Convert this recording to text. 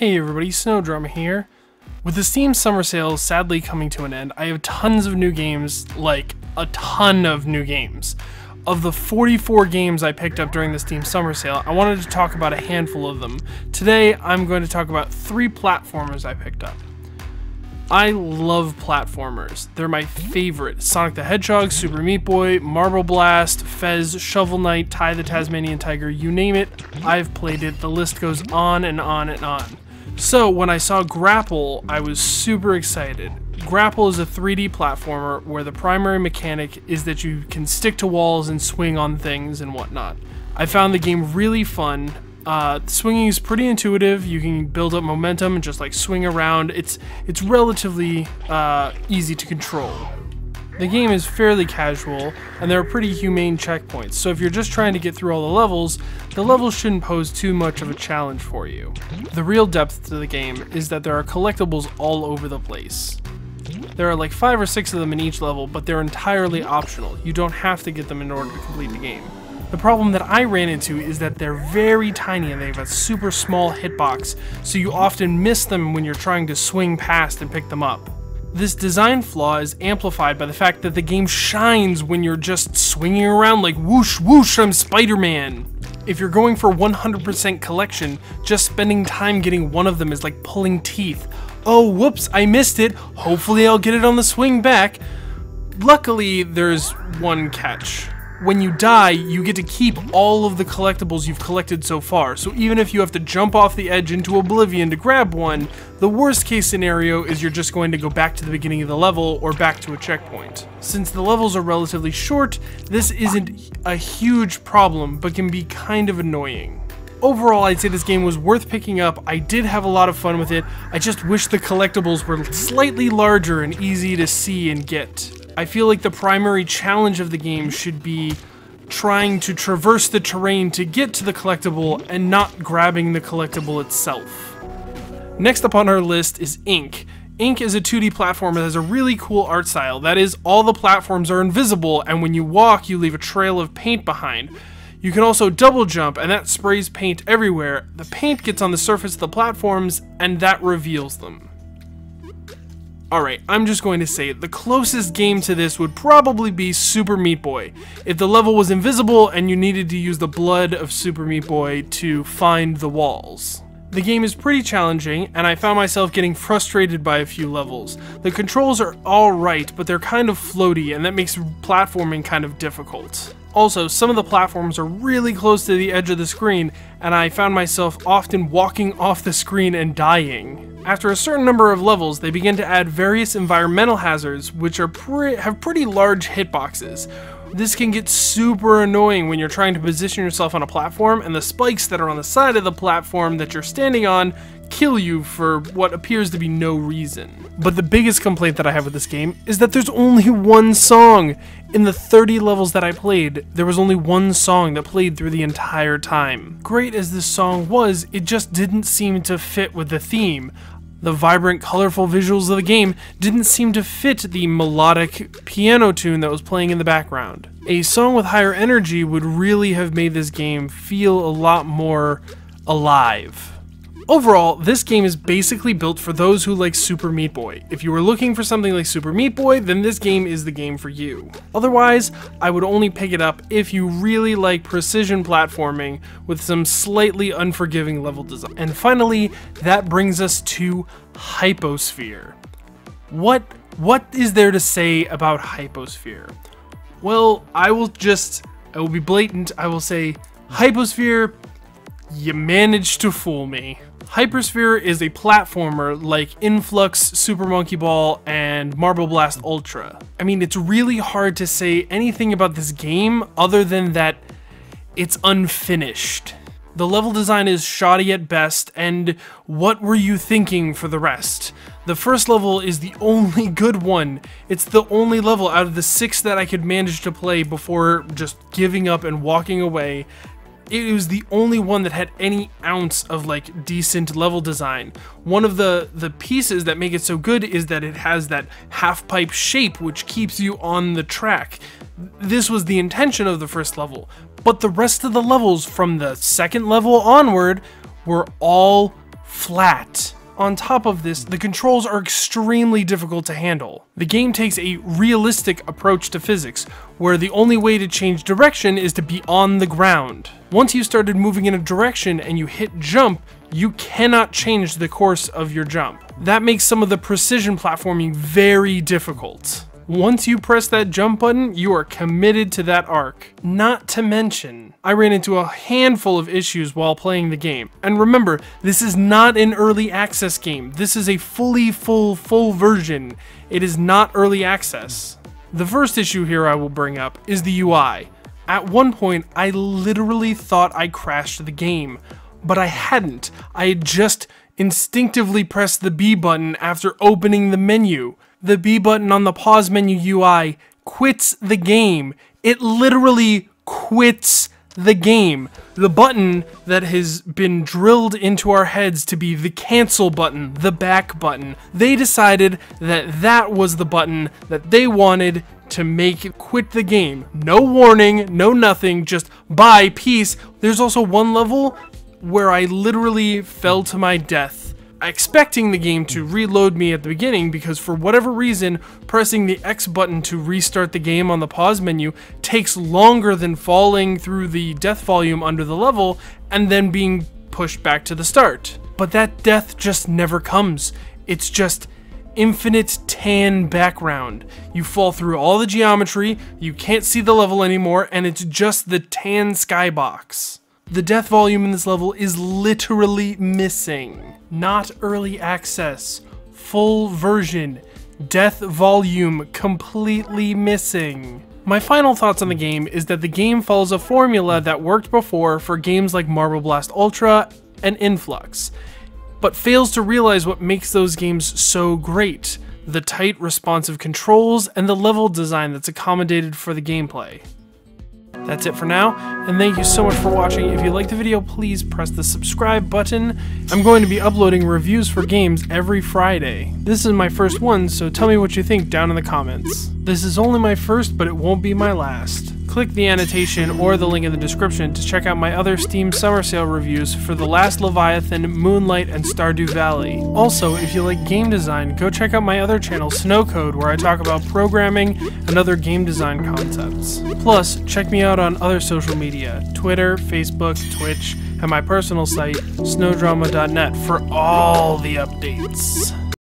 Hey everybody, Snowdrama here. With the Steam Summer Sale sadly coming to an end, I have tons of new games, like a ton of new games. Of the 44 games I picked up during the Steam Summer Sale, I wanted to talk about a handful of them. Today, I'm going to talk about 3 platformers I picked up. I love platformers. They're my favorite. Sonic the Hedgehog, Super Meat Boy, Marble Blast, Fez, Shovel Knight, Ty the Tasmanian Tiger, you name it, I've played it. The list goes on and on and on. So when I saw Grapple, I was super excited. Grapple is a 3D platformer where the primary mechanic is that you can stick to walls and swing on things and whatnot. I found the game really fun. Swinging is pretty intuitive. You can build up momentum and just like swing around. It's relatively easy to control. The game is fairly casual, and there are pretty humane checkpoints, so if you're just trying to get through all the levels shouldn't pose too much of a challenge for you. The real depth to the game is that there are collectibles all over the place. There are like 5 or 6 of them in each level, but they're entirely optional. You don't have to get them in order to complete the game. The problem that I ran into is that they're very tiny and they have a super small hitbox, so you often miss them when you're trying to swing past and pick them up. This design flaw is amplified by the fact that the game shines when you're just swinging around like whoosh whoosh, I'm Spider-Man. If you're going for 100% collection, just spending time getting one of them is like pulling teeth. Oh whoops, I missed it, hopefully I'll get it on the swing back. Luckily, there's one catch. When you die, you get to keep all of the collectibles you've collected so far, so even if you have to jump off the edge into oblivion to grab one, the worst case scenario is you're just going to go back to the beginning of the level or back to a checkpoint. Since the levels are relatively short, this isn't a huge problem, but can be kind of annoying. Overall, I'd say this game was worth picking up. I did have a lot of fun with it. I just wish the collectibles were slightly larger and easy to see and get. I feel like the primary challenge of the game should be trying to traverse the terrain to get to the collectible and not grabbing the collectible itself. Next up on our list is Ink. Ink is a 2D platformer that has a really cool art style. That is, all the platforms are invisible, and when you walk, you leave a trail of paint behind. You can also double jump, and that sprays paint everywhere. The paint gets on the surface of the platforms, and that reveals them. Alright, I'm just going to say it. The closest game to this would probably be Super Meat Boy. If the level was invisible and you needed to use the blood of Super Meat Boy to find the walls. The game is pretty challenging, and I found myself getting frustrated by a few levels. The controls are alright, but they're kind of floaty, and that makes platforming kind of difficult. Also, some of the platforms are really close to the edge of the screen, and I found myself often walking off the screen and dying. After a certain number of levels, they begin to add various environmental hazards, which are have pretty large hitboxes. This can get super annoying when you're trying to position yourself on a platform, and the spikes that are on the side of the platform that you're standing on kill you for what appears to be no reason. But the biggest complaint that I have with this game is that there's only one song. In the 30 levels that I played, there was only one song that played through the entire time. Great as this song was, it just didn't seem to fit with the theme. The vibrant, colorful visuals of the game didn't seem to fit the melodic piano tune that was playing in the background. A song with higher energy would really have made this game feel a lot more alive. Overall, this game is basically built for those who like Super Meat Boy. If you were looking for something like Super Meat Boy, then this game is the game for you. Otherwise, I would only pick it up if you really like precision platforming with some slightly unforgiving level design. And finally, that brings us to Hyposphere. What is there to say about Hyposphere? Well, I will be blatant, I will say, Hyposphere, you managed to fool me. Hyposphere is a platformer like Influx, Super Monkey Ball, and Marble Blast Ultra. I mean, it's really hard to say anything about this game other than that it's unfinished. The level design is shoddy at best, and what were you thinking for the rest? The first level is the only good one. It's the only level out of the 6 that I could manage to play before just giving up and walking away. It was the only one that had any ounce of like decent level design. One of the pieces that make it so good is that it has that half pipe shape which keeps you on the track. This was the intention of the first level, but the rest of the levels from the second level onward were all flat. On top of this, the controls are extremely difficult to handle. The game takes a realistic approach to physics, where the only way to change direction is to be on the ground. Once you started moving in a direction and you hit jump, you cannot change the course of your jump. That makes some of the precision platforming very difficult. Once you press that jump button, you are committed to that arc. Not to mention, I ran into a handful of issues while playing the game. And remember, this is not an early access game. This is a full version. It is not early access. The first issue here I will bring up is the UI. At one point, I literally thought I crashed the game, but I hadn't. I had just instinctively pressed the B button after opening the menu. The B button on the pause menu UI quits the game. It literally quits the game. The button that has been drilled into our heads to be the cancel button, the back button. They decided that that was the button that they wanted to make it quit the game. No warning, no nothing, just bye, peace. There's also one level where I literally fell to my death, expecting the game to reload me at the beginning because for whatever reason, pressing the X button to restart the game on the pause menu takes longer than falling through the death volume under the level and then being pushed back to the start. But that death just never comes. It's just infinite tan background. You fall through all the geometry, you can't see the level anymore, and it's just the tan skybox. The death volume in this level is literally missing. Not early access, full version, death volume completely missing. My final thoughts on the game is that the game follows a formula that worked before for games like Marble Blast Ultra and Influx, but fails to realize what makes those games so great: the tight, responsive controls and the level design that's accommodated for the gameplay. That's it for now, and thank you so much for watching. If you liked the video, please press the subscribe button. I'm going to be uploading reviews for games every Friday. This is my first one, so tell me what you think down in the comments. This is only my first, but it won't be my last. Click the annotation or the link in the description to check out my other Steam Summer Sale reviews for The Last Leviathan, Moonlight, and Stardew Valley. Also, if you like game design, go check out my other channel, Snowcode, where I talk about programming and other game design concepts. Plus, check me out on other social media, Twitter, Facebook, Twitch, and my personal site, snowdrama.net, for all the updates.